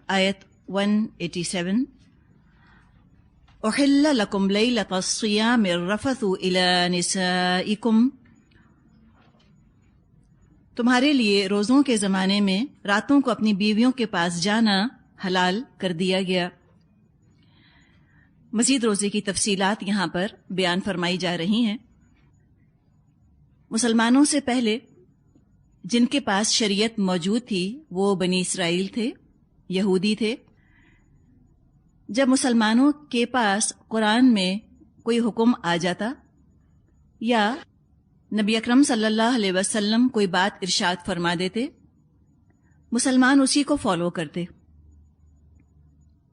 آیت 187 احل لکم لیلۃ الصیام الرفث الی نسائکم، تمہارے لیے روزوں کے زمانے میں راتوں کو اپنی بیویوں کے پاس جانا حلال کر دیا گیا۔ مزید روزے کی تفصیلات یہاں پر بیان فرمائی جا رہی ہیں۔ مسلمانوں سے پہلے جن کے پاس شریعت موجود تھی وہ بنی اسرائیل تھے، یہودی تھے۔ جب مسلمانوں کے پاس قرآن میں کوئی حکم آ جاتا یا نبی اکرم صلی اللہ علیہ وسلم کوئی بات ارشاد فرما دیتے، مسلمان اسی کو فالو کرتے،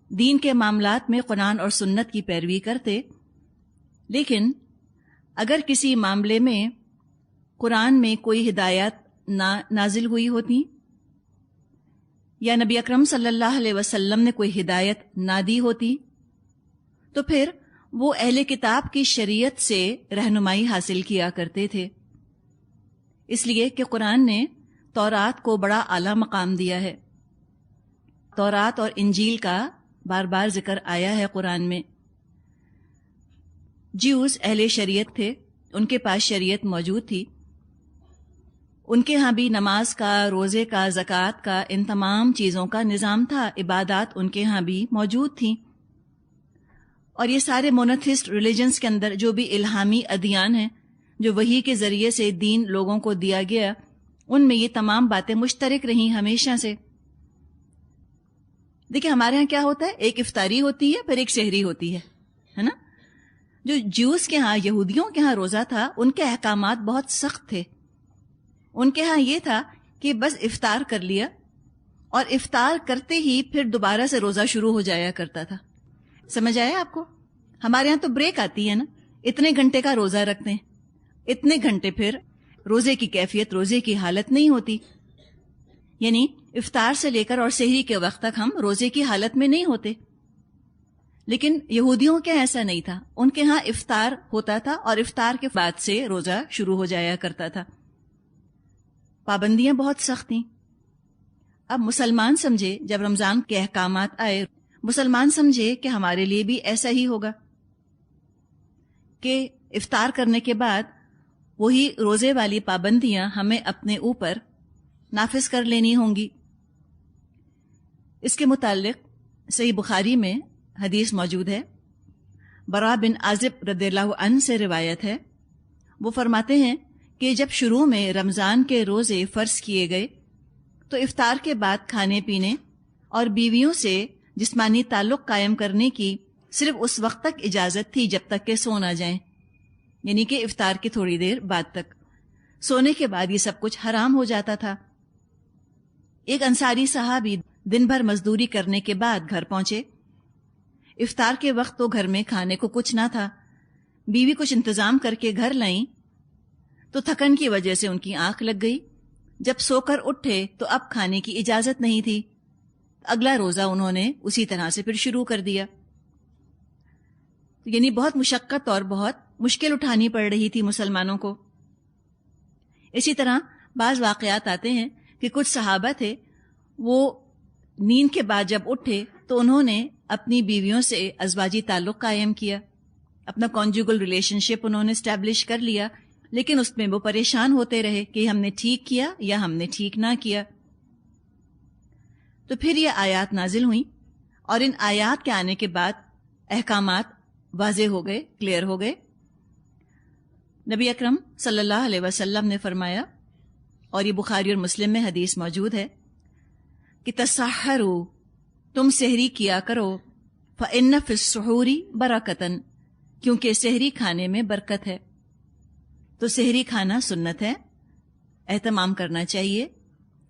دین کے معاملات میں قرآن اور سنت کی پیروی کرتے۔ لیکن اگر کسی معاملے میں قرآن میں کوئی ہدایات نازل ہوئی ہوتی یا نبی اکرم صلی اللہ علیہ وسلم نے کوئی ہدایت نہ دی ہوتی تو پھر وہ اہل کتاب کی شریعت سے رہنمائی حاصل کیا کرتے تھے، اس لیے کہ قرآن نے تورات کو بڑا اعلیٰ مقام دیا ہے۔ تورات اور انجیل کا بار بار ذکر آیا ہے قرآن میں۔ جیوز اہل شریعت تھے، ان کے پاس شریعت موجود تھی، ان کے ہاں بھی نماز کا، روزے کا، زکوٰۃ کا، ان تمام چیزوں کا نظام تھا، عبادات ان کے ہاں بھی موجود تھیں۔ اور یہ سارے مونوتھسٹ ریلیجنز کے اندر جو بھی الہامی ادیان ہیں، جو وحی کے ذریعے سے دین لوگوں کو دیا گیا، ان میں یہ تمام باتیں مشترک رہیں ہمیشہ سے۔ دیکھیں ہمارے ہاں کیا ہوتا ہے، ایک افطاری ہوتی ہے، پھر ایک سحری ہوتی ہے نا۔ جو جیوز کے ہاں، یہودیوں کے ہاں روزہ تھا، ان کے احکامات بہت سخت تھے۔ ان کے ہاں یہ تھا کہ بس افطار کر لیا اور افطار کرتے ہی پھر دوبارہ سے روزہ شروع ہو جایا کرتا تھا۔ سمجھ آیا آپ کو؟ ہمارے ہاں تو بریک آتی ہے نا، اتنے گھنٹے کا روزہ رکھتے ہیں، اتنے گھنٹے پھر روزے کی کیفیت، روزے کی حالت نہیں ہوتی، یعنی افطار سے لے کر اور سحری کے وقت تک ہم روزے کی حالت میں نہیں ہوتے۔ لیکن یہودیوں کے ایسا نہیں تھا، ان کے ہاں افطار ہوتا تھا اور افطار کے بعد سے روزہ شروع ہو جایا کرتا تھا۔ پابندیاں بہت سخت تھیں۔ اب مسلمان سمجھے جب رمضان کے احکامات آئے، مسلمان سمجھے کہ ہمارے لیے بھی ایسا ہی ہوگا کہ افطار کرنے کے بعد وہی روزے والی پابندیاں ہمیں اپنے اوپر نافذ کر لینی ہوں گی۔ اس کے متعلق صحیح بخاری میں حدیث موجود ہے، برا بن عازب رضی اللہ عنہ سے روایت ہے۔ وہ فرماتے ہیں کہ جب شروع میں رمضان کے روزے فرض کیے گئے تو افطار کے بعد کھانے پینے اور بیویوں سے جسمانی تعلق قائم کرنے کی صرف اس وقت تک اجازت تھی جب تک کہ سو نہ جائیں، یعنی کہ افطار کی تھوڑی دیر بعد تک۔ سونے کے بعد یہ سب کچھ حرام ہو جاتا تھا۔ ایک انصاری صحابی دن بھر مزدوری کرنے کے بعد گھر پہنچے۔ افطار کے وقت تو گھر میں کھانے کو کچھ نہ تھا، بیوی کچھ انتظام کر کے گھر لائیں تو تھکن کی وجہ سے ان کی آنکھ لگ گئی۔ جب سو کر اٹھے تو اب کھانے کی اجازت نہیں تھی، اگلا روزہ انہوں نے اسی طرح سے پھر شروع کر دیا۔ یعنی بہت مشقت اور بہت مشکل اٹھانی پڑ رہی تھی مسلمانوں کو۔ اسی طرح بعض واقعات آتے ہیں کہ کچھ صحابہ تھے، وہ نیند کے بعد جب اٹھے تو انہوں نے اپنی بیویوں سے ازواجی تعلق قائم کیا، اپنا کانجوگل ریلیشن شپ انہوں نے اسٹیبلش کر لیا، لیکن اس میں وہ پریشان ہوتے رہے کہ ہم نے ٹھیک کیا یا ہم نے ٹھیک نہ کیا۔ تو پھر یہ آیات نازل ہوئیں اور ان آیات کے آنے کے بعد احکامات واضح ہو گئے، کلیئر ہو گئے۔ نبی اکرم صلی اللہ علیہ وسلم نے فرمایا، اور یہ بخاری اور مسلم میں حدیث موجود ہے کہ تسحروا، تم سحری کیا کرو، فإن فی السحور برکۃ، کیونکہ سحری کھانے میں برکت ہے۔ تو سحری کھانا سنت ہے، اہتمام کرنا چاہیے۔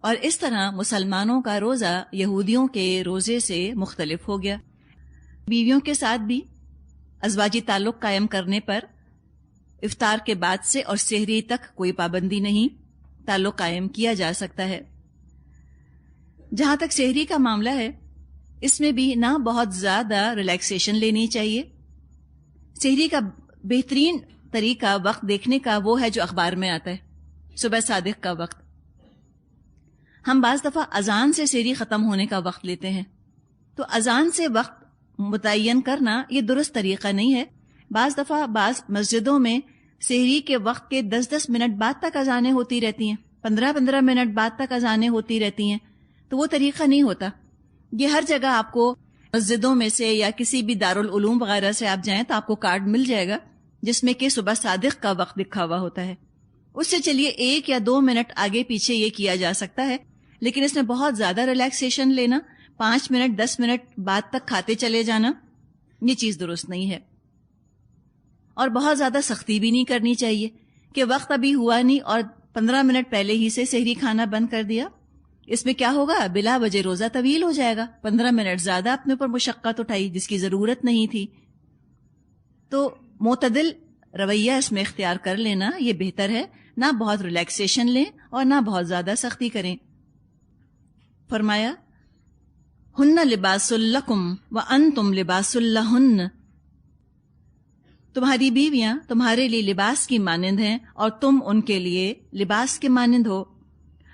اور اس طرح مسلمانوں کا روزہ یہودیوں کے روزے سے مختلف ہو گیا۔ بیویوں کے ساتھ بھی ازواجی تعلق قائم کرنے پر افطار کے بعد سے اور سحری تک کوئی پابندی نہیں، تعلق قائم کیا جا سکتا ہے۔ جہاں تک سحری کا معاملہ ہے، اس میں بھی نہ بہت زیادہ ریلیکسیشن لینی چاہیے۔ سحری کا بہترین طریقہ وقت دیکھنے کا وہ ہے جو اخبار میں آتا ہے، صبح صادق کا وقت۔ ہم بعض دفعہ اذان سے سحری ختم ہونے کا وقت لیتے ہیں، تو اذان سے وقت متعین کرنا یہ درست طریقہ نہیں ہے. بعض دفعہ بعض مسجدوں میں سحری کے وقت کے 10-10 منٹ بعد تک اذانیں ہوتی رہتی ہیں، 15-15 منٹ بعد تک اذانیں ہوتی رہتی ہیں. تو وہ طریقہ نہیں ہوتا. یہ ہر جگہ آپ کو مسجدوں میں سے یا کسی بھی دارالعلوم وغیرہ سے آپ جائیں تو آپ کو کارڈ مل جائے گا جس میں کہ صبح صادق کا وقت لکھا ہوا ہوتا ہے. اس سے چلیے 1 یا 2 منٹ آگے پیچھے یہ کیا جا سکتا ہے، لیکن اس میں بہت زیادہ ریلیکسیشن لینا، 5 منٹ 10 منٹ بعد تک کھاتے چلے جانا، یہ چیز درست نہیں ہے. اور بہت زیادہ سختی بھی نہیں کرنی چاہیے کہ وقت ابھی ہوا نہیں اور 15 منٹ پہلے ہی سے سحری کھانا بند کر دیا. اس میں کیا ہوگا؟ بلا وجہ روزہ طویل ہو جائے گا. 15 منٹ زیادہ اپنے اوپر مشقت اٹھائی جس کی ضرورت نہیں تھی. تو معتدل رویہ اس میں اختیار کر لینا یہ بہتر ہے، نہ بہت ریلیکسیشن لیں اور نہ بہت زیادہ سختی کریں. فرمایا ہن لباس لکم وانتم لباس لہن، تمہاری بیویاں تمہارے لیے لباس کی مانند ہیں اور تم ان کے لیے لباس کے مانند ہو.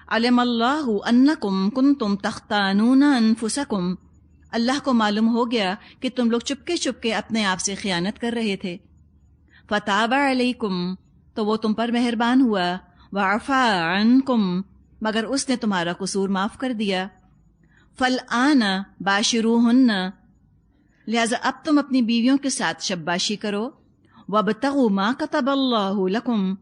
علم اللہ انکم کنتم تختانون انفسکم، اللہ کو معلوم ہو گیا کہ تم لوگ چپکے چپکے اپنے آپ سے خیانت کر رہے تھے. فتاب علیکم، تو وہ تم پر مہربان ہوا. وعفا عنکم، مگر اس نے تمہارا قصور معاف کر دیا. فالآن باشروہن، لہذا اب تم اپنی بیویوں کے ساتھ شباشی کرو. وابتغوا ما کتب اللہ لکم،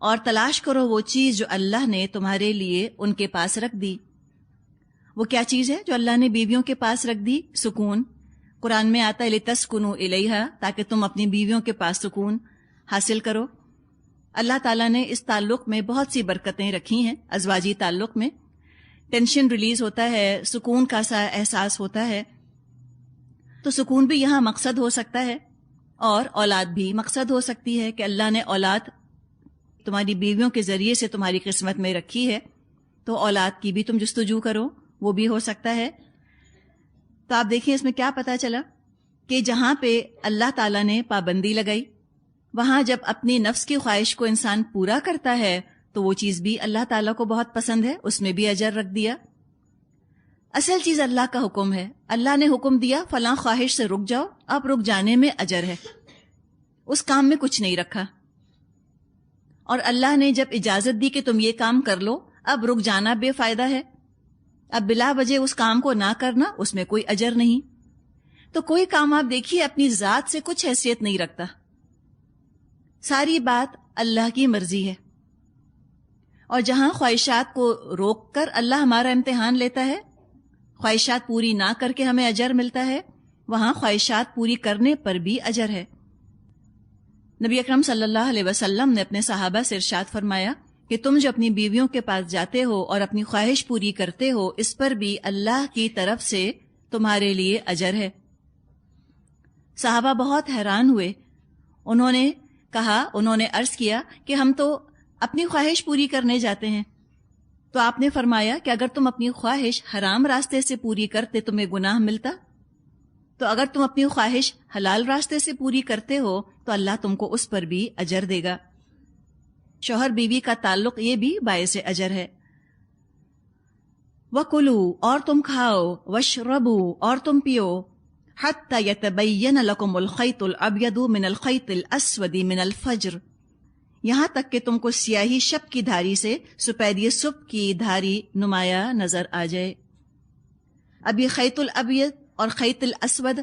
اور تلاش کرو وہ چیز جو اللہ نے تمہارے لیے ان کے پاس رکھ دی. وہ کیا چیز ہے جو اللہ نے بیویوں کے پاس رکھ دی؟ سکون. قرآن میں آتا ہے لتسکنوا الیہا، تاکہ تم اپنی بیویوں کے پاس سکون حاصل کرو. اللہ تعالیٰ نے اس تعلق میں بہت سی برکتیں رکھی ہیں. ازواجی تعلق میں ٹینشن ریلیز ہوتا ہے، سکون کا سا احساس ہوتا ہے. تو سکون بھی یہاں مقصد ہو سکتا ہے، اور اولاد بھی مقصد ہو سکتی ہے کہ اللہ نے اولاد تمہاری بیویوں کے ذریعے سے تمہاری قسمت میں رکھی ہے، تو اولاد کی بھی تم جستجو کرو، وہ بھی ہو سکتا ہے. تو آپ دیکھیں اس میں کیا پتا چلا کہ جہاں پہ اللہ تعالیٰ نے پابندی لگائی، وہاں جب اپنی نفس کی خواہش کو انسان پورا کرتا ہے تو وہ چیز بھی اللہ تعالیٰ کو بہت پسند ہے، اس میں بھی اجر رکھ دیا. اصل چیز اللہ کا حکم ہے. اللہ نے حکم دیا فلاں خواہش سے رک جاؤ، اب رک جانے میں اجر ہے، اس کام میں کچھ نہیں رکھا. اور اللہ نے جب اجازت دی کہ تم یہ کام کر لو، اب رک جانا بے فائدہ ہے، اب بلا وجہ اس کام کو نہ کرنا، اس میں کوئی اجر نہیں. تو کوئی کام آپ دیکھیے اپنی ذات سے کچھ حیثیت نہیں رکھتا، ساری بات اللہ کی مرضی ہے. اور جہاں خواہشات کو روک کر اللہ ہمارا امتحان لیتا ہے، خواہشات پوری نہ کر کے ہمیں اجر ملتا ہے، وہاں خواہشات پوری کرنے پر بھی اجر ہے. نبی اکرم صلی اللہ علیہ وسلم نے اپنے صحابہ سے ارشاد فرمایا کہ تم جو اپنی بیویوں کے پاس جاتے ہو اور اپنی خواہش پوری کرتے ہو، اس پر بھی اللہ کی طرف سے تمہارے لیے اجر ہے. صحابہ بہت حیران ہوئے. انہوں نے عرض کیا کہ ہم تو اپنی خواہش پوری کرنے جاتے ہیں. تو آپ نے فرمایا کہ اگر تم اپنی خواہش حرام راستے سے پوری کرتے تمہیں گناہ ملتا، تو اگر تم اپنی خواہش حلال راستے سے پوری کرتے ہو تو اللہ تم کو اس پر بھی اجر دے گا. شوہر بیوی کا تعلق یہ بھی باعث اجر ہے. وَكُلُوا، اور تم کھاؤ، وَاشْرَبُوا، اور تم پیو، حَتَّى يَتَبَيَّنَ لَكُمُ الْخَيْطُ الْأَبْيَضُ مِنَ الْخَيْطِ الْأَسْوَدِ مِنَ الْفَجْرِ، یہاں تک کہ تم کو سیاہی شب کی دھاری سے سفیدی صبح کی دھاری نمایاں نظر آ جائے. اب یہ خیط الابیض اور خیط الاسود،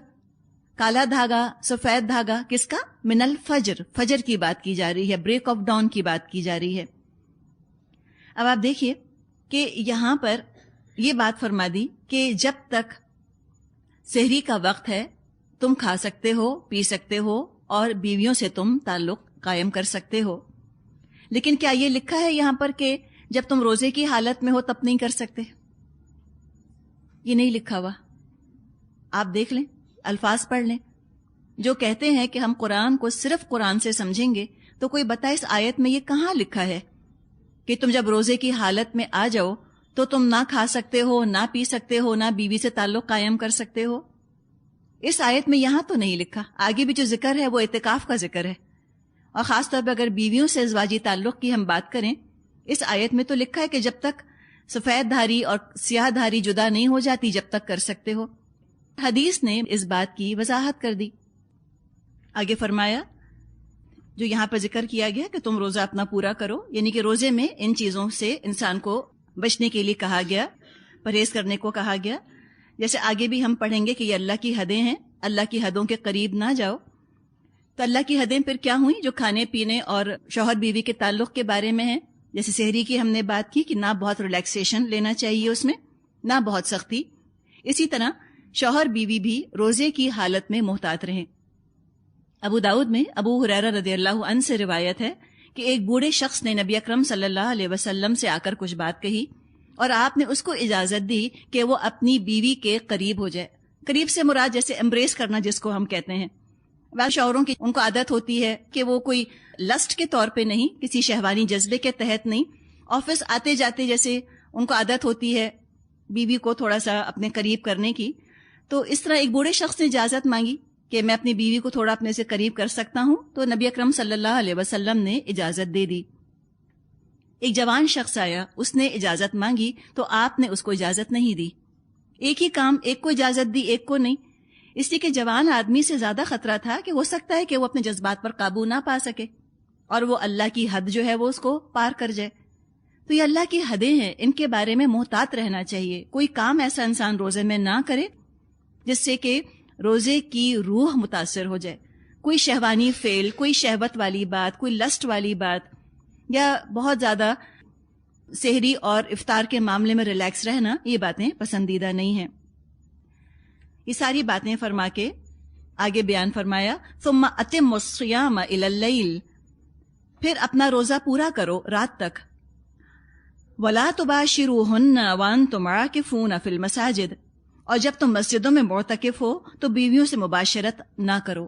کالا دھاگا سفید دھاگا، کس کا؟ من الفجر، فجر کی بات کی جا رہی ہے، بریک آف ڈاؤن کی بات کی جا رہی ہے. اب آپ دیکھیے کہ یہاں پر یہ بات فرما دی کہ جب تک سحری کا وقت ہے تم کھا سکتے ہو، پی سکتے ہو اور بیویوں سے تم تعلق قائم کر سکتے ہو. لیکن کیا یہ لکھا ہے یہاں پر کہ جب تم روزے کی حالت میں ہو تب نہیں کر سکتے؟ یہ نہیں لکھا ہوا. آپ دیکھ لیں، الفاظ پڑھ لیں. جو کہتے ہیں کہ ہم قرآن کو صرف قرآن سے سمجھیں گے، تو کوئی بتائے اس آیت میں یہ کہاں لکھا ہے کہ تم جب روزے کی حالت میں آ جاؤ تو تم نہ کھا سکتے ہو، نہ پی سکتے ہو، نہ بیوی سے تعلق قائم کر سکتے ہو؟ اس آیت میں یہاں تو نہیں لکھا. آگے بھی جو ذکر ہے وہ اعتکاف کا ذکر ہے، اور خاص طور پہ اگر بیویوں سے ازواجی تعلق کی ہم بات کریں، اس آیت میں تو لکھا ہے کہ جب تک سفید دھاری اور سیاہ دھاری جدا نہیں ہو جاتی جب تک کر سکتے ہو. حدیث نے اس بات کی وضاحت کر دی. آگے فرمایا جو یہاں پر ذکر کیا گیا کہ تم روزہ اپنا پورا کرو، یعنی کہ روزے میں ان چیزوں سے انسان کو بچنے کے لیے کہا گیا، پرہیز کرنے کو کہا گیا. جیسے آگے بھی ہم پڑھیں گے کہ یہ اللہ کی حدیں ہیں، اللہ کی حدوں کے قریب نہ جاؤ. تو اللہ کی حدیں پھر کیا ہوئیں؟ جو کھانے پینے اور شوہر بیوی کے تعلق کے بارے میں ہیں. جیسے سحری کی ہم نے بات کی کہ نہ بہت ریلیکسیشن لینا چاہیے اس میں، نہ بہت سختی. اسی طرح شوہر بیوی بھی روزے کی حالت میں محتاط رہیں. ابو داؤد میں ابو ہریرہ رضی اللہ عنہ سے روایت ہے کہ ایک بوڑھے شخص نے نبی اکرم صلی اللہ علیہ وسلم سے آ کر کچھ بات کہی اور آپ نے اس کو اجازت دی کہ وہ اپنی بیوی کے قریب ہو جائے. قریب سے مراد جیسے امبریس کرنا جس کو ہم کہتے ہیں. بعض شوہروں کی ان کو عادت ہوتی ہے کہ وہ کوئی لسٹ کے طور پہ نہیں، کسی شہوانی جذبے کے تحت نہیں، آفس آتے جاتے جیسے ان کو عادت ہوتی ہے بیوی کو تھوڑا سا اپنے قریب کرنے کی. تو اس طرح ایک بوڑھے شخص نے اجازت مانگی کہ میں اپنی بیوی کو تھوڑا اپنے سے قریب کر سکتا ہوں، تو نبی اکرم صلی اللہ علیہ وسلم نے اجازت دے دی. ایک جوان شخص آیا، اس نے اجازت مانگی تو آپ نے اس کو اجازت نہیں دی. ایک ہی کام ایک کو اجازت دی ایک کو نہیں، اس لیے کہ جوان آدمی سے زیادہ خطرہ تھا کہ ہو سکتا ہے کہ وہ اپنے جذبات پر قابو نہ پا سکے اور وہ اللہ کی حد جو ہے وہ اس کو پار کر جائے. تو یہ اللہ کی حدیں ہیں، ان کے بارے میں محتاط رہنا چاہیے. کوئی کام ایسا انسان روزے میں نہ کرے جس سے کہ روزے کی روح متاثر ہو جائے. کوئی شہوانی فعل، کوئی شہوت والی بات، کوئی لسٹ والی بات، یا بہت زیادہ سحری اور افطار کے معاملے میں ریلیکس رہنا، یہ باتیں پسندیدہ نہیں ہیں. یہ ساری باتیں فرما کے آگے بیان فرمایا ثم اتم الصیام الی اللیل، پھر اپنا روزہ پورا کرو رات تک. ولا تباشروہن وانتم عاکفون فی المساجد، اور جب تم مسجدوں میں معتکف ہو تو بیویوں سے مباشرت نہ کرو.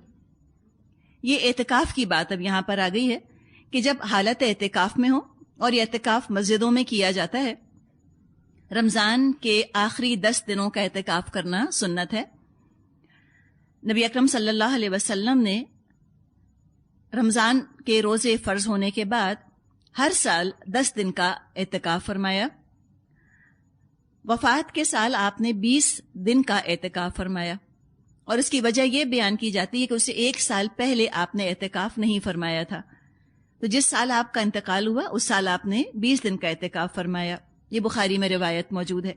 یہ اعتکاف کی بات اب یہاں پر آ گئی ہے کہ جب حالت اعتکاف میں ہو، اور یہ اعتکاف مسجدوں میں کیا جاتا ہے. رمضان کے آخری 10 دنوں کا اعتکاف کرنا سنت ہے. نبی اکرم صلی اللہ علیہ وسلم نے رمضان کے روزے فرض ہونے کے بعد ہر سال 10 دن کا اعتکاف فرمایا. وفات کے سال آپ نے 20 دن کا اعتکاف فرمایا، اور اس کی وجہ یہ بیان کی جاتی ہے کہ اسے 1 سال پہلے آپ نے اعتکاف نہیں فرمایا تھا. تو جس سال آپ کا انتقال ہوا اس سال آپ نے 20 دن کا اعتکاف فرمایا. یہ بخاری میں روایت موجود ہے.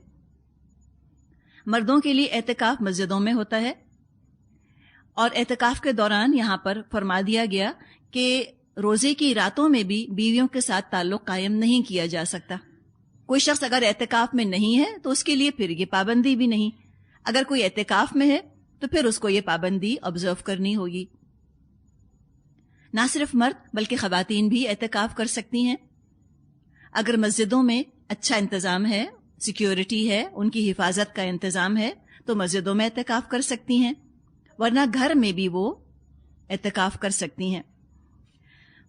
مردوں کے لیے اعتکاف مسجدوں میں ہوتا ہے، اور اعتکاف کے دوران یہاں پر فرما دیا گیا کہ روزے کی راتوں میں بھی بیویوں کے ساتھ تعلق قائم نہیں کیا جا سکتا. کوئی شخص اگر اعتکاف میں نہیں ہے تو اس کے لیے پھر یہ پابندی بھی نہیں. اگر کوئی اعتکاف میں ہے تو پھر اس کو یہ پابندی آبزرو کرنی ہوگی. نہ صرف مرد بلکہ خواتین بھی اعتکاف کر سکتی ہیں. اگر مسجدوں میں اچھا انتظام ہے، سیکیورٹی ہے، ان کی حفاظت کا انتظام ہے تو مسجدوں میں اعتکاف کر سکتی ہیں، ورنہ گھر میں بھی وہ اعتکاف کر سکتی ہیں.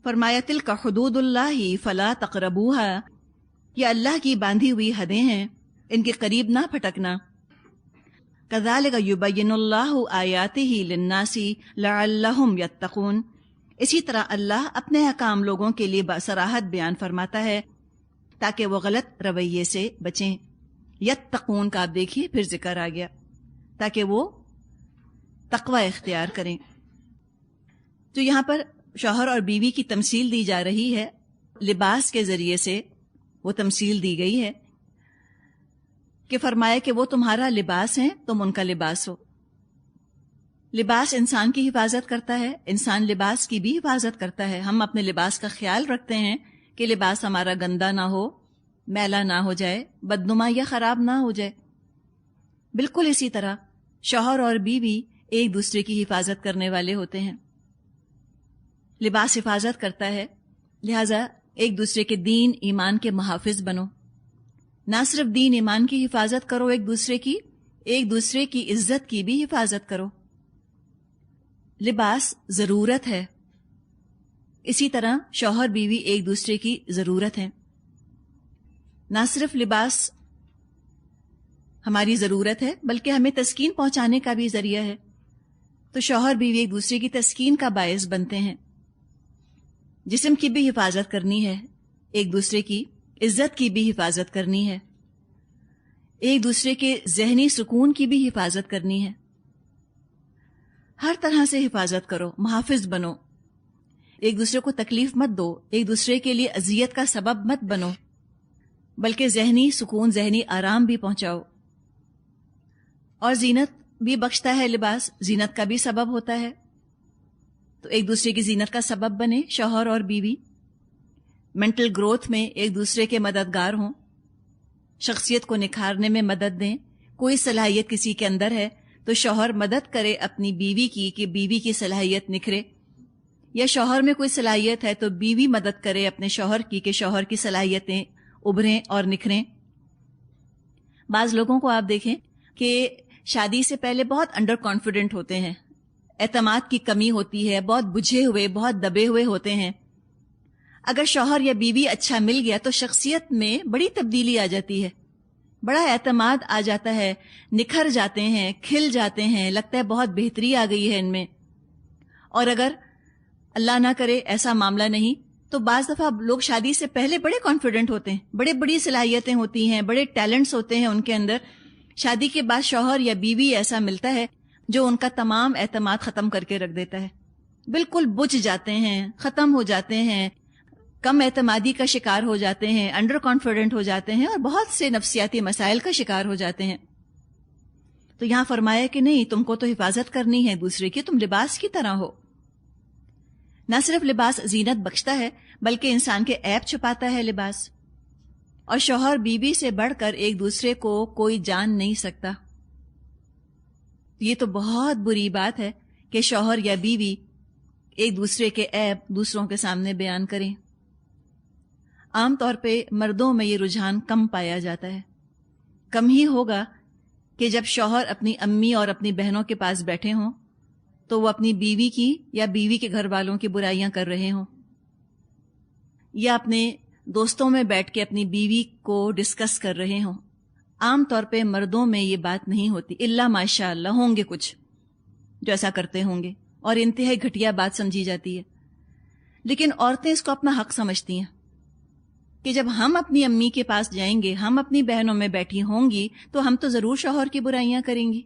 فرمایا تلک حدود اللہ فلا تقربوها، یہ اللہ کی باندھی ہوئی حدیں ہیں، ان کے قریب نہ پھٹکنا. کذالک یبین اللہ آیاتہ للناس لعلہم یتقون، اسی طرح اللہ اپنے احکام لوگوں کے لیے بصراحت بیان فرماتا ہے تاکہ وہ غلط رویے سے بچیں. یتقون کا آپ دیکھیے پھر ذکر آ گیا، تاکہ وہ تقوی اختیار کریں. تو یہاں پر شوہر اور بیوی کی تمثیل دی جا رہی ہے، لباس کے ذریعے سے وہ تمثیل دی گئی ہے کہ فرمایا کہ وہ تمہارا لباس ہیں، تم ان کا لباس ہو. لباس انسان کی حفاظت کرتا ہے، انسان لباس کی بھی حفاظت کرتا ہے. ہم اپنے لباس کا خیال رکھتے ہیں کہ لباس ہمارا گندا نہ ہو، میلا نہ ہو جائے، بدنما یا خراب نہ ہو جائے. بالکل اسی طرح شوہر اور بیوی ایک دوسرے کی حفاظت کرنے والے ہوتے ہیں. لباس حفاظت کرتا ہے، لہذا ایک دوسرے کے دین ایمان کے محافظ بنو. نہ صرف دین ایمان کی حفاظت کرو ایک دوسرے کی عزت کی بھی حفاظت کرو. لباس ضرورت ہے، اسی طرح شوہر بیوی ایک دوسرے کی ضرورت ہے. نہ صرف لباس ہماری ضرورت ہے بلکہ ہمیں تسکین پہنچانے کا بھی ذریعہ ہے. تو شوہر بیوی ایک دوسرے کی تسکین کا باعث بنتے ہیں. جسم کی بھی حفاظت کرنی ہے، ایک دوسرے کی عزت کی بھی حفاظت کرنی ہے. ایک دوسرے کے ذہنی سکون کی بھی حفاظت کرنی ہے. ہر طرح سے حفاظت کرو، محافظ بنو. ایک دوسرے کو تکلیف مت دو، ایک دوسرے کے لیے اذیت کا سبب مت بنو، بلکہ ذہنی سکون، ذہنی آرام بھی پہنچاؤ. اور زینت بھی بخشتا ہے لباس، زینت کا بھی سبب ہوتا ہے. تو ایک دوسرے کی زینت کا سبب بنے شوہر اور بیوی. مینٹل گروتھ میں ایک دوسرے کے مددگار ہوں، شخصیت کو نکھارنے میں مدد دیں. کوئی صلاحیت کسی کے اندر ہے تو شوہر مدد کرے اپنی بیوی کی کہ بیوی کی صلاحیت نکھرے، یا شوہر میں کوئی صلاحیت ہے تو بیوی مدد کرے اپنے شوہر کی کہ شوہر کی صلاحیتیں ابھریں اور نکھریں. بعض لوگوں کو آپ دیکھیں کہ شادی سے پہلے بہت انڈر کانفیڈنٹ ہوتے ہیں، اعتماد کی کمی ہوتی ہے، بہت بجھے ہوئے، بہت دبے ہوئے ہوتے ہیں. اگر شوہر یا بیوی اچھا مل گیا تو شخصیت میں بڑی تبدیلی آ جاتی ہے، بڑا اعتماد آ جاتا ہے، نکھر جاتے ہیں، کھل جاتے ہیں، لگتا ہے بہت بہتری آ گئی ہے ان میں. اور اگر اللہ نہ کرے ایسا معاملہ نہیں تو بعض دفعہ لوگ شادی سے پہلے بڑے کانفیڈنٹ ہوتے ہیں، بڑی صلاحیتیں ہوتی ہیں، بڑے ٹیلنٹس ہوتے ہیں ان کے اندر. شادی کے بعد شوہر یا بیوی ایسا ملتا ہے جو ان کا تمام اعتماد ختم کر کے رکھ دیتا ہے. بالکل بجھ جاتے ہیں، ختم ہو جاتے ہیں، کم اعتمادی کا شکار ہو جاتے ہیں، انڈر کانفیڈنٹ ہو جاتے ہیں اور بہت سے نفسیاتی مسائل کا شکار ہو جاتے ہیں. تو یہاں فرمایا کہ نہیں، تم کو تو حفاظت کرنی ہے دوسرے کی، تم لباس کی طرح ہو. نہ صرف لباس زینت بخشتا ہے بلکہ انسان کے عیب چھپاتا ہے لباس. اور شوہر بیوی سے بڑھ کر ایک دوسرے کو کوئی جان نہیں سکتا. یہ تو بہت بری بات ہے کہ شوہر یا بیوی ایک دوسرے کے عیب دوسروں کے سامنے بیان کریں. عام طور پہ مردوں میں یہ رجحان کم پایا جاتا ہے. کم ہی ہوگا کہ جب شوہر اپنی امی اور اپنی بہنوں کے پاس بیٹھے ہوں تو وہ اپنی بیوی کی یا بیوی کے گھر والوں کی برائیاں کر رہے ہوں، یا اپنے دوستوں میں بیٹھ کے اپنی بیوی کو ڈسکس کر رہے ہوں. عام طور پہ مردوں میں یہ بات نہیں ہوتی، الا ماشاء اللہ ہوں گے کچھ جو ایسا کرتے ہوں گے، اور انتہائی گھٹیا بات سمجھی جاتی ہے. لیکن عورتیں اس کو اپنا حق سمجھتی ہیں کہ جب ہم اپنی امی کے پاس جائیں گے، ہم اپنی بہنوں میں بیٹھی ہوں گی تو ہم تو ضرور شوہر کی برائیاں کریں گی.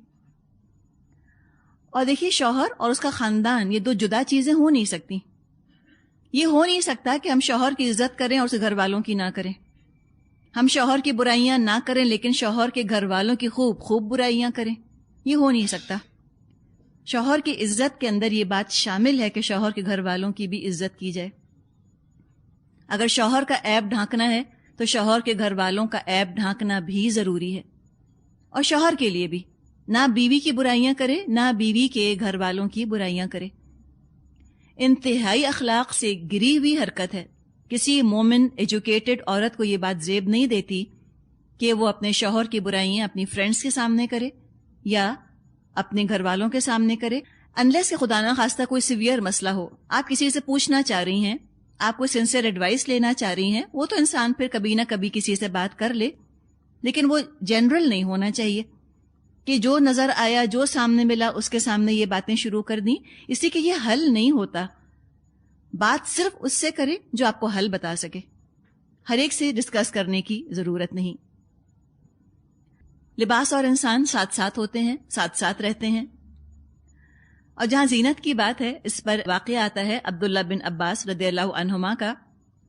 اور دیکھیے، شوہر اور اس کا خاندان یہ دو جدا چیزیں ہو نہیں سکتی. یہ ہو نہیں سکتا کہ ہم شوہر کی عزت کریں اور اس گھر والوں کی نہ کریں. ہم شوہر کی برائیاں نہ کریں لیکن شوہر کے گھر والوں کی خوب برائیاں کریں. یہ ہو نہیں سکتا. شوہر کی عزت کے اندر یہ بات شامل ہے کہ شوہر کے گھر والوں کی بھی عزت کی جائے. اگر شوہر کا عیب ڈھانکنا ہے تو شوہر کے گھر والوں کا عیب ڈھانکنا بھی ضروری ہے. اور شوہر کے لیے بھی نہ بیوی کی برائیاں کرے، نہ بیوی کے گھر والوں کی برائیاں کرے. انتہائی اخلاق سے گری ہوئی حرکت ہے. کسی مومن ایجوکیٹڈ عورت کو یہ بات زیب نہیں دیتی کہ وہ اپنے شوہر کی برائیاں اپنی فرینڈز کے سامنے کرے یا اپنے گھر والوں کے سامنے کرے، انلیس کہ خدا نہ خواستہ کوئی سیویئر مسئلہ ہو. آپ کسی سے پوچھنا چاہ رہی ہیں، آپ کوئی سنسیئر ایڈوائس لینا چاہ رہی ہیں، وہ تو انسان پھر کبھی نہ کبھی کسی سے بات کر لے، لیکن وہ جنرل نہیں ہونا چاہیے کہ جو نظر آیا، جو سامنے ملا، اس کے سامنے یہ باتیں شروع کر دیں. اسی کہ یہ حل نہیں ہوتا. بات صرف اس سے کرے جو آپ کو حل بتا سکے. ہر ایک سے ڈسکس کرنے کی ضرورت نہیں. لباس اور انسان ساتھ ساتھ ہوتے ہیں، ساتھ ساتھ رہتے ہیں. اور جہاں زینت کی بات ہے، اس پر واقعہ آتا ہے عبداللہ بن عباس رضی اللہ عنہما کا.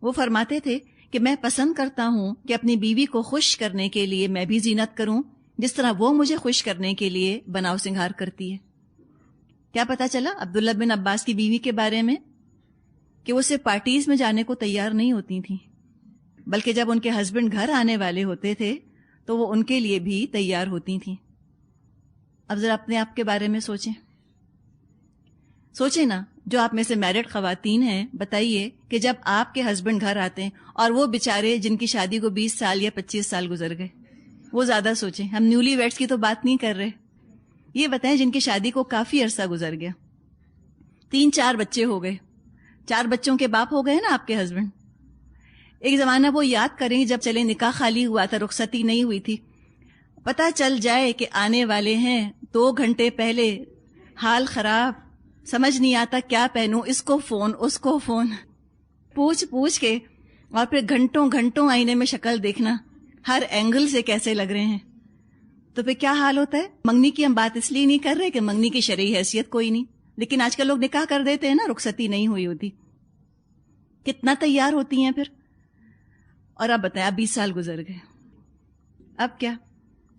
وہ فرماتے تھے کہ میں پسند کرتا ہوں کہ اپنی بیوی کو خوش کرنے کے لیے میں بھی زینت کروں جس طرح وہ مجھے خوش کرنے کے لیے بناؤ سنگھار کرتی ہے. کیا پتا چلا عبداللہ بن عباس کی بیوی کے بارے میں کہ وہ صرف پارٹیز میں جانے کو تیار نہیں ہوتی تھیں، بلکہ جب ان کے ہسبینڈ گھر آنے والے ہوتے تھے تو وہ ان کے لیے بھی تیار ہوتی تھیں. اب ذرا اپنے آپ کے بارے میں سوچیں نا، جو آپ میں سے میرڈ خواتین ہیں، بتائیے کہ جب آپ کے ہسبینڈ گھر آتے ہیں اور وہ بیچارے جن کی شادی کو 20 سال یا 25 سال گزر گئے، وہ زیادہ سوچیں. ہم نیولی ویڈس کی تو بات نہیں کر رہے. یہ بتائیں جن کی شادی کو کافی عرصہ گزر گیا، 3-4 بچے ہو گئے، 4 بچوں کے باپ ہو گئے نا آپ کے ہسبینڈ. ایک زمانہ وہ یاد کریں جب چلے نکاح خالی ہوا تھا، رخصتی نہیں ہوئی تھی، پتہ چل جائے کہ آنے والے ہیں 2 گھنٹے پہلے، حال خراب، سمجھ نہیں آتا کیا پہنوں، اس کو فون اس کو فون، پوچھ کے، اور پھر گھنٹوں آئینے میں شکل دیکھنا، ہر اینگل سے کیسے لگ رہے ہیں. تو پھر کیا حال ہوتا ہے؟ منگنی کی ہم بات اس لیے نہیں کر رہے کہ منگنی کی شرعی حیثیت کوئی نہیں، لیکن آج کل لوگ نکاح کر دیتے ہیں نا، رخصتی نہیں ہوئی ہوتی. کتنا تیار ہوتی ہیں پھر. اور اب بتائیں، اب 20 سال گزر گئے، اب کیا؟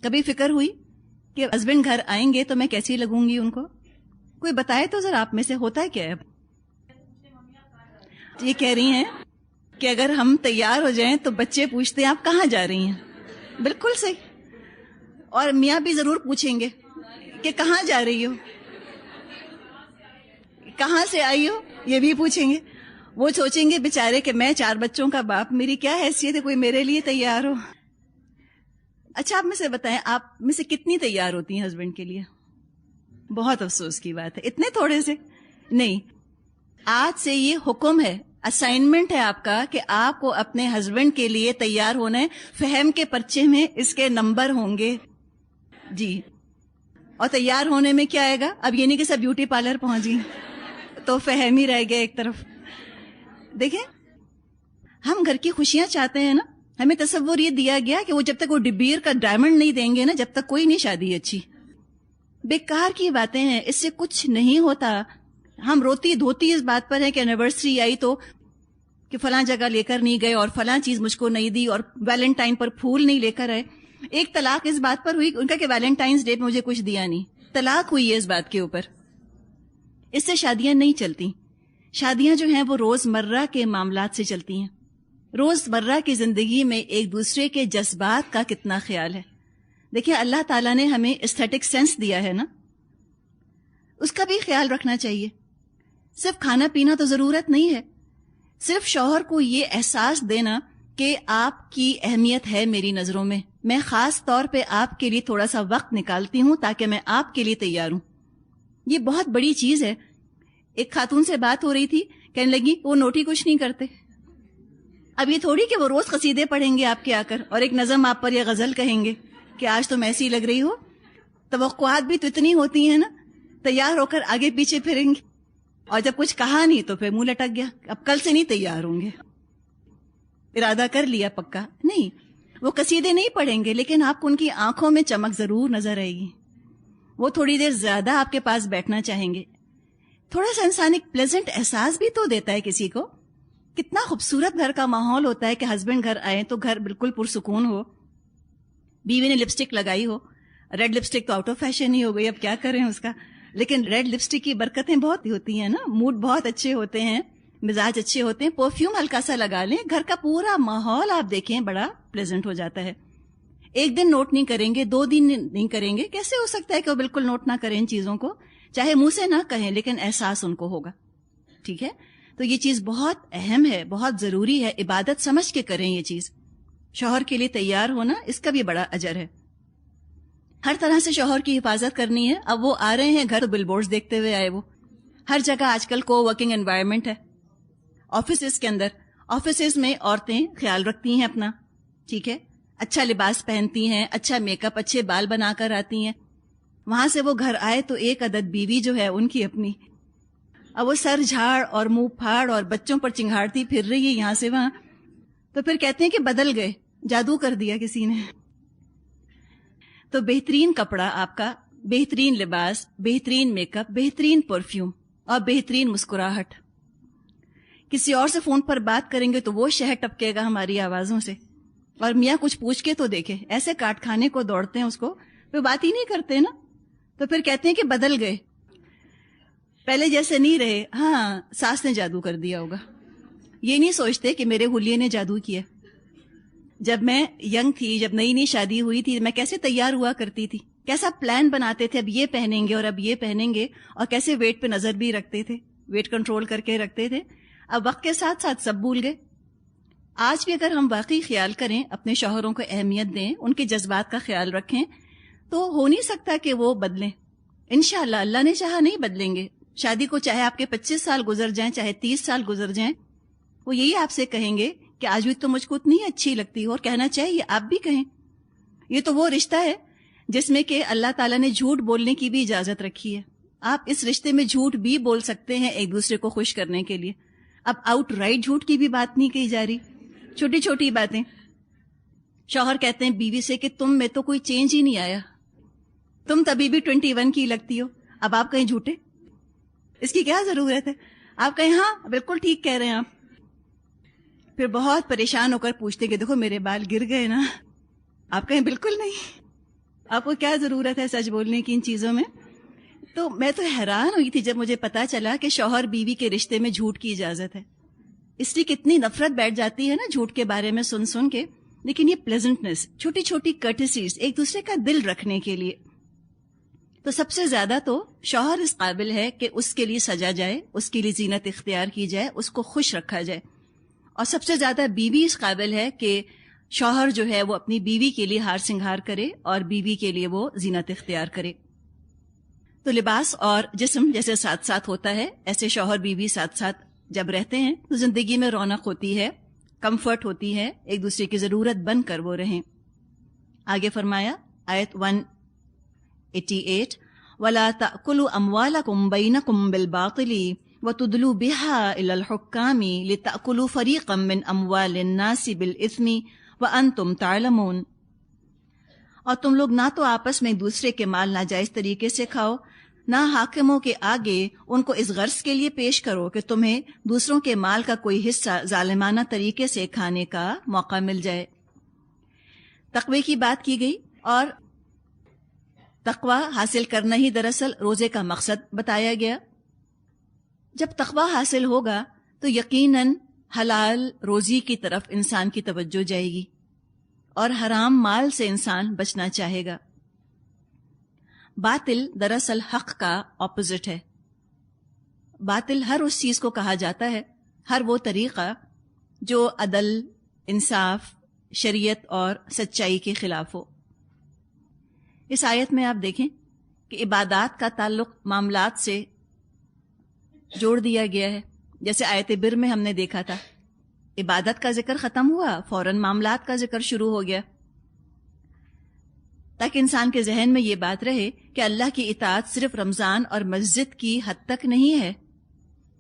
کبھی فکر ہوئی کہ ہسبینڈ گھر آئیں گے تو میں کیسی لگوں گی ان کو؟ کوئی بتائے تو ذرا آپ میں سے ہوتا ہے کیا ہے؟ یہ کہہ رہی ہیں کہ اگر ہم تیار ہو جائیں تو بچے پوچھتے ہیں آپ کہاں جا رہی ہیں. بالکل صحیح. اور میاں بھی ضرور پوچھیں گے کہ کہاں جا رہی ہو، کہاں سے آئی ہو، یہ بھی پوچھیں گے. وہ سوچیں گے بیچارے کہ میں 4 بچوں کا باپ، میری کیا حیثیت ہے کوئی میرے لیے تیار ہو. اچھا آپ میں سے بتائیں، آپ میں سے کتنی تیار ہوتی ہیں ہسبینڈ کے لیے؟ بہت افسوس کی بات ہے، اتنے تھوڑے سے نہیں. آج سے یہ حکم ہے، اسائنمنٹ ہے آپ کا کہ آپ کو اپنے ہسبینڈ کے لیے تیار ہونا ہے. فہم کے پرچے میں اس کے نمبر ہوں گے جی. اور تیار ہونے میں کیا آئے گا؟ اب یہ نہیں کہ سب بیوٹی پارلر پہنچ گئی تو فہم ہی رہ گیا ایک طرف. دیکھیں، ہم گھر کی خوشیاں چاہتے ہیں نا. ہمیں تصور یہ دیا گیا کہ وہ جب تک وہ ڈبیر کا ڈائمنڈ نہیں دیں گے نا، جب تک کوئی نہیں شادی اچھی. بیکار کی باتیں ہیں، اس سے کچھ نہیں ہوتا. ہم روتی دھوتی اس بات پر ہے کہ اینیورسری آئی تو کہ فلاں جگہ لے کر نہیں گئے اور فلاں چیز مجھ کو نہیں دی اور ویلنٹائن پر پھول نہیں لے کر آئے. ایک طلاق اس بات پر ہوئی ان کا کہ ویلنٹائنز ڈے پہ مجھے کچھ دیا نہیں. طلاق ہوئی ہے اس بات کے اوپر. اس سے شادیاں نہیں چلتی. شادیاں جو ہیں وہ روز مرہ کے معاملات سے چلتی ہیں. روز مرہ کی زندگی میں ایک دوسرے کے جذبات کا کتنا خیال ہے. دیکھیں، اللہ تعالیٰ نے ہمیں ایستھیٹک سینس دیا ہے نا، اس کا بھی خیال رکھنا چاہیے. صرف کھانا پینا تو ضرورت نہیں ہے. صرف شوہر کو یہ احساس دینا کہ آپ کی اہمیت ہے میری نظروں میں، میں خاص طور پہ آپ کے لیے تھوڑا سا وقت نکالتی ہوں تاکہ میں آپ کے لیے تیار ہوں. یہ بہت بڑی چیز ہے. ایک خاتون سے بات ہو رہی تھی، کہنے لگی وہ نوٹی کچھ نہیں کرتے. اب یہ تھوڑی کہ وہ روز قصیدے پڑھیں گے آپ کے آ کر اور ایک نظم آپ پر یا غزل کہیں گے کہ آج تم ایسی لگ رہی ہو. توقعات بھی تو اتنی ہوتی ہیں نا. تیار ہو کر آگے پیچھے پھریں گے اور جب کچھ کہا نہیں تو پھر منہ لٹک گیا، اب کل سے نہیں تیار ہوں گے. ارادہ کر لیا پکا نہیں. وہ قصیدے نہیں پڑھیں گے لیکن آپ کو ان کی آنکھوں میں چمک ضرور نظر آئے گی. وہ تھوڑی دیر زیادہ آپ کے پاس بیٹھنا چاہیں گے. تھوڑا سا انسان ایک پلیزنٹ احساس بھی تو دیتا ہے کسی کو. کتنا خوبصورت گھر کا ماحول ہوتا ہے کہ ہسبینڈ گھر آئے تو گھر بالکل پرسکون ہو. بیوی نے لپسٹک لگائی ہو، ریڈ لپسٹک تو آؤٹ آف فیشن ہی ہو گئی، اب کیا کریں اس کا. لیکن ریڈ لپسٹک کی برکتیں بہت ہوتی ہیں نا. موڈ بہت اچھے ہوتے ہیں، مزاج اچھے ہوتے ہیں. پرفیوم ہلکا سا لگا لیں، گھر کا پورا ماحول آپ دیکھیں بڑا پلیزنٹ ہو جاتا ہے. ایک دن نوٹ نہیں کریں گے، 2 دن نہیں کریں گے، کیسے ہو سکتا ہے کہ وہ بالکل نوٹ نہ کریں ان چیزوں کو؟ چاہے منہ سے نہ کہیں لیکن احساس ان کو ہوگا. ٹھیک ہے، تو یہ چیز بہت اہم ہے، بہت ضروری ہے. عبادت سمجھ کے کریں یہ چیز. شوہر کے لیے تیار ہونا، اس کا بھی بڑا اجر ہے. ہر طرح سے شوہر کی حفاظت کرنی ہے. اب وہ آ رہے ہیں گھر تو بل بورڈز دیکھتے ہوئے آئے. وہ ہر جگہ آج کل کو ورکنگ انوائرمنٹ ہے. آفیسز کے اندر، آفیسز میں عورتیں خیال رکھتی ہیں اپنا. ٹھیک ہے، اچھا لباس پہنتی ہیں، اچھا میک اپ، اچھے بال بنا کر آتی ہیں. وہاں سے وہ گھر آئے تو ایک عدد بیوی جو ہے ان کی اپنی، اب وہ سر جھاڑ اور منہ پھاڑ اور بچوں پر چنگھاڑتی پھر رہی ہے یہاں سے وہاں. تو پھر کہتے ہیں کہ بدل گئے، جادو کر دیا کسی نے. تو بہترین کپڑا آپ کا، بہترین لباس، بہترین میک اپ، بہترین پرفیوم اور بہترین مسکراہٹ. کسی اور سے فون پر بات کریں گے تو وہ شہد ٹپکے گا ہماری آوازوں سے. اور میاں کچھ پوچھ کے تو دیکھے، ایسے کاٹ کھانے کو دوڑتے ہیں اس کو، پھر بات ہی نہیں کرتے نا. تو پھر کہتے ہیں کہ بدل گئے، پہلے جیسے نہیں رہے. ہاں، ساس نے جادو کر دیا ہوگا. یہ نہیں سوچتے کہ میرے حلیے نے جادو کیا. جب میں ینگ تھی، جب نئی نئی شادی ہوئی تھی، میں کیسے تیار ہوا کرتی تھی، کیسا پلان بناتے تھے، اب یہ پہنیں گے اور اب یہ پہنیں گے، اور کیسے ویٹ پہ نظر بھی رکھتے تھے، ویٹ کنٹرول کر کے رکھتے تھے. اب وقت کے ساتھ ساتھ سب بھول گئے. آج بھی اگر ہم واقعی خیال کریں، اپنے شوہروں کو اہمیت دیں، ان کے جذبات کا خیال رکھیں، تو ہو نہیں سکتا کہ وہ بدلیں. انشاءاللہ اللہ نے چاہا نہیں بدلیں گے. شادی کو چاہے آپ کے 25 سال گزر جائیں، چاہے 30 سال گزر جائیں، وہ یہی آپ سے کہیں گے کہ آج بھی تو مجھ کو اتنی اچھی لگتی ہو. اور کہنا چاہیے، آپ بھی کہیں. یہ تو وہ رشتہ ہے جس میں کہ اللہ تعالیٰ نے جھوٹ بولنے کی بھی اجازت رکھی ہے. آپ اس رشتے میں جھوٹ بھی بول سکتے ہیں ایک دوسرے کو خوش کرنے کے لیے. اب آؤٹ رائٹ جھوٹ کی بھی بات نہیں کہی جا رہی، چھوٹی چھوٹی باتیں. شوہر کہتے ہیں بیوی سے کہ تم میں تو کوئی چینج ہی نہیں آیا، تم تبھی بھی 21 کی لگتی ہو، اب آپ کہیں جھوٹے، اس کی کیا ضرورت ہے؟ آپ کہیں ہاں بالکل ٹھیک کہہ رہے ہیں آپ. پھر بہت پریشان ہو کر پوچھتے کہ دیکھو میرے بال گر گئے نا. آپ کہیں بالکل نہیں، آپ کو کیا ضرورت ہے سچ بولنے کی ان چیزوں میں. تو میں تو حیران ہوئی تھی جب مجھے پتا چلا کہ شوہر بیوی کے رشتے میں جھوٹ کی اجازت ہے. اس لیے کتنی نفرت بیٹھ جاتی ہے نا جھوٹ کے بارے میں سن سن کے. لیکن یہ پلیزنٹنس، چھوٹی چھوٹی کرٹسیز، ایک دوسرے کا دل رکھنے کے لیے. تو سب سے زیادہ تو شوہر اس قابل ہے کہ اس کے لیے سجا جائے، اس کے لیے زینت اختیار کی جائے، اس کو خوش رکھا جائے. اور سب سے زیادہ بیوی اس قابل ہے کہ شوہر جو ہے وہ اپنی بیوی کے لیے ہار سنگھار کرے اور بیوی کے لیے وہ زینت اختیار کرے. تو لباس اور جسم جیسے ساتھ ساتھ ہوتا ہے، ایسے شوہر بیوی ساتھ ساتھ جب رہتے ہیں تو زندگی میں رونق ہوتی ہے، کمفرٹ ہوتی ہے، ایک دوسرے کی ضرورت بن کر وہ رہیں. آگے فرمایا آیت 188 وَلَا تَأْكُلُوا أَمْوَالَكُمْ بَيْنَكُمْ بِالْبَاطِلِ وَتُدْلُوا بِهَا إِلَى الْحُكَّامِ لِتَأْكُلُوا فَرِيقًا مِّنْ أَمْوَالِ النَّاسِ بِالْإِثْمِ وَأَنْتُمْ تَعْلَمُونَ. اور تم لوگ نہ تو آپس میں ایک دوسرے کے مال ناجائز طریقے سے کھاؤ، نہ حاکموں کے آگے ان کو اس غرض کے لیے پیش کرو کہ تمہیں دوسروں کے مال کا کوئی حصہ ظالمانہ طریقے سے کھانے کا موقع مل جائے. تقوی کی بات کی گئی اور تقوی حاصل کرنا ہی دراصل روزے کا مقصد بتایا گیا. جب تقوی حاصل ہوگا تو یقیناً حلال روزی کی طرف انسان کی توجہ جائے گی اور حرام مال سے انسان بچنا چاہے گا. باطل دراصل حق کا اپوزٹ ہے. باطل ہر اس چیز کو کہا جاتا ہے، ہر وہ طریقہ جو عدل، انصاف، شریعت اور سچائی کے خلاف ہو. اس آیت میں آپ دیکھیں کہ عبادات کا تعلق معاملات سے جوڑ دیا گیا ہے. جیسے آیت بر میں ہم نے دیکھا تھا، عبادت کا ذکر ختم ہوا، فوراً معاملات کا ذکر شروع ہو گیا، تاکہ انسان کے ذہن میں یہ بات رہے کہ اللہ کی اطاعت صرف رمضان اور مسجد کی حد تک نہیں ہے،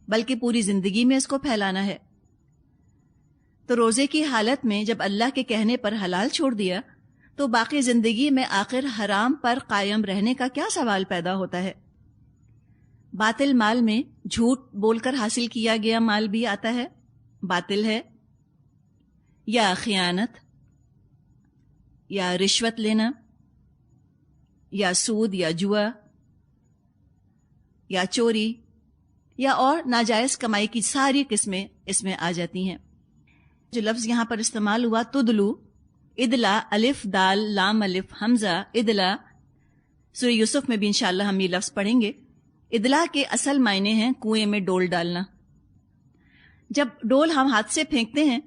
بلکہ پوری زندگی میں اس کو پھیلانا ہے. تو روزے کی حالت میں جب اللہ کے کہنے پر حلال چھوڑ دیا تو باقی زندگی میں آخر حرام پر قائم رہنے کا کیا سوال پیدا ہوتا ہے. باطل مال میں جھوٹ بول کر حاصل کیا گیا مال بھی آتا ہے، باطل ہے، یا خیانت، یا رشوت لینا، یا سود یا جوا، یا چوری، یا اور ناجائز کمائی کی ساری قسمیں اس میں آ جاتی ہیں. جو لفظ یہاں پر استعمال ہوا تدلو، ادلا، الف دال لام الف حمزہ، ادلا، سورہ یوسف میں بھی انشاءاللہ ہم یہ لفظ پڑھیں گے. ادلا کے اصل معنی ہیں کنویں میں ڈول ڈالنا. جب ڈول ہم ہاتھ سے پھینکتے ہیں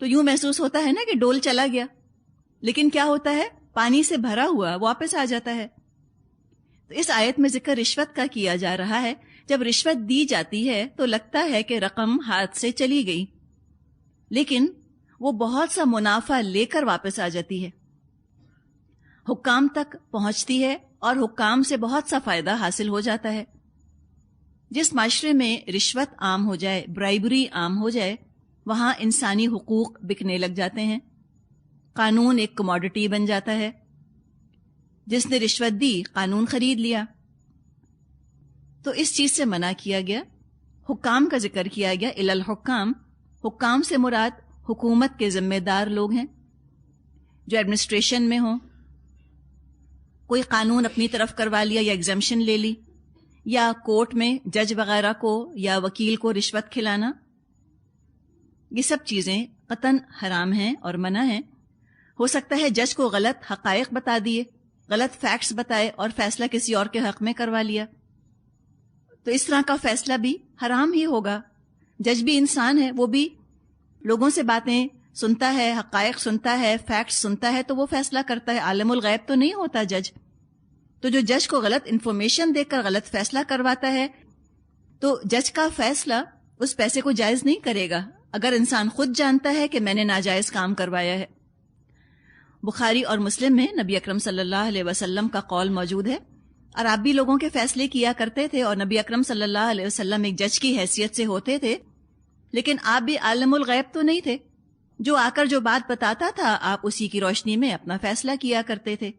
تو یوں محسوس ہوتا ہے نا کہ ڈول چلا گیا، لیکن کیا ہوتا ہے، پانی سے بھرا ہوا واپس آ جاتا ہے. تو اس آیت میں ذکر رشوت کا کیا جا رہا ہے. جب رشوت دی جاتی ہے تو لگتا ہے کہ رقم ہاتھ سے چلی گئی، لیکن وہ بہت سا منافع لے کر واپس آ جاتی ہے، حکام تک پہنچتی ہے اور حکام سے بہت سا فائدہ حاصل ہو جاتا ہے. جس معاشرے میں رشوت عام ہو جائے، برائبری عام ہو جائے، وہاں انسانی حقوق بکنے لگ جاتے ہیں، قانون ایک کموڈٹی بن جاتا ہے. جس نے رشوت دی قانون خرید لیا. تو اس چیز سے منع کیا گیا. حکام کا ذکر کیا گیا، الی الحکام. حکام سے مراد حکومت کے ذمہ دار لوگ ہیں جو ایڈمنسٹریشن میں ہوں. کوئی قانون اپنی طرف کروا لیا یا ایگزمپشن لے لی، یا کورٹ میں جج وغیرہ کو یا وکیل کو رشوت کھلانا، یہ سب چیزیں قطعاً حرام ہیں اور منع ہیں. ہو سکتا ہے جج کو غلط حقائق بتا دیے، غلط فیکٹس بتائے اور فیصلہ کسی اور کے حق میں کروا لیا، تو اس طرح کا فیصلہ بھی حرام ہی ہوگا. جج بھی انسان ہے، وہ بھی لوگوں سے باتیں سنتا ہے، حقائق سنتا ہے، فیکٹس سنتا ہے، تو وہ فیصلہ کرتا ہے. عالم الغیب تو نہیں ہوتا جج. تو جو جج کو غلط انفارمیشن دے کر غلط فیصلہ کرواتا ہے تو جج کا فیصلہ اس پیسے کو جائز نہیں کرے گا اگر انسان خود جانتا ہے کہ میں نے ناجائز کام کروایا ہے. بخاری اور مسلم میں نبی اکرم صلی اللہ علیہ وسلم کا قول موجود ہے. عربی لوگوں کے فیصلے کیا کرتے تھے اور نبی اکرم صلی اللہ علیہ وسلم ایک جج کی حیثیت سے ہوتے تھے، لیکن آپ بھی عالم الغیب تو نہیں تھے. جو آ کر جو بات بتاتا تھا آپ اسی کی روشنی میں اپنا فیصلہ کیا کرتے تھے.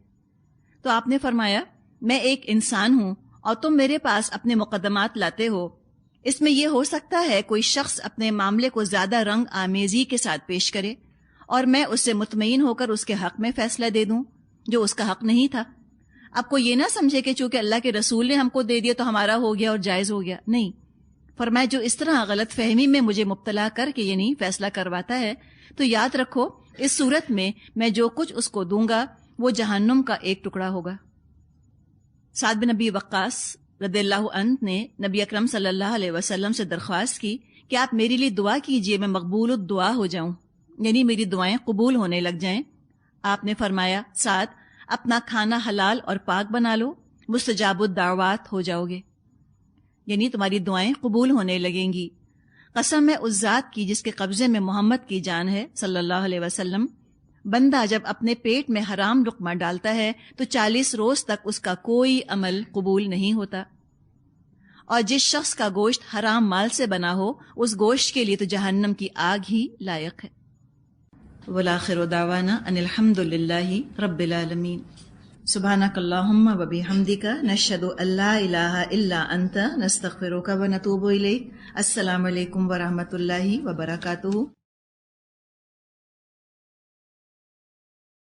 تو آپ نے فرمایا میں ایک انسان ہوں اور تم میرے پاس اپنے مقدمات لاتے ہو، اس میں یہ ہو سکتا ہے کوئی شخص اپنے معاملے کو زیادہ رنگ آمیزی کے ساتھ پیش کرے اور میں اس سے مطمئن ہو کر اس کے حق میں فیصلہ دے دوں جو اس کا حق نہیں تھا۔ اب کوئی یہ نہ سمجھے کہ چونکہ اللہ کے رسول نے ہم کو دے دیا تو ہمارا ہو گیا اور جائز ہو گیا، نہیں۔ فرمایا جو اس طرح غلط فہمی میں مجھے مبتلا کر کے یعنی فیصلہ کرواتا ہے تو یاد رکھو اس صورت میں جو کچھ اس کو دوں گا وہ جہنم کا ایک ٹکڑا ہوگا۔ سعد بن ابی وقاص رضی اللہ عنہ نے نبی اکرم صلی اللہ علیہ وسلم سے درخواست کی کہ آپ میرے لیے دعا کیجئے، میں مقبول الدعا ہو جاؤں، یعنی میری دعائیں قبول ہونے لگ جائیں۔ آپ نے فرمایا سعد اپنا کھانا حلال اور پاک بنا لو، مستجاب الدعوات ہو جاؤ گے، یعنی تمہاری دعائیں قبول ہونے لگیں گی۔ قسم ہے اس ذات کی جس کے قبضے میں محمد کی جان ہے صلی اللہ علیہ وسلم، بندہ جب اپنے پیٹ میں حرام لقمہ ڈالتا ہے تو 40 روز تک اس کا کوئی عمل قبول نہیں ہوتا، اور جس شخص کا گوشت حرام مال سے بنا ہو اس گوشت کے لیے تو جہنم کی آگ ہی لائق ہے۔ والآخر دعوانا ان الحمد للہ رب العالمین۔ سبحانک اللہم و بحمدک نشہد ان لا الہ الا انت نستغفرک و نتوب الیک۔ السلام علیکم ورحمۃ اللہ وبرکاتہ۔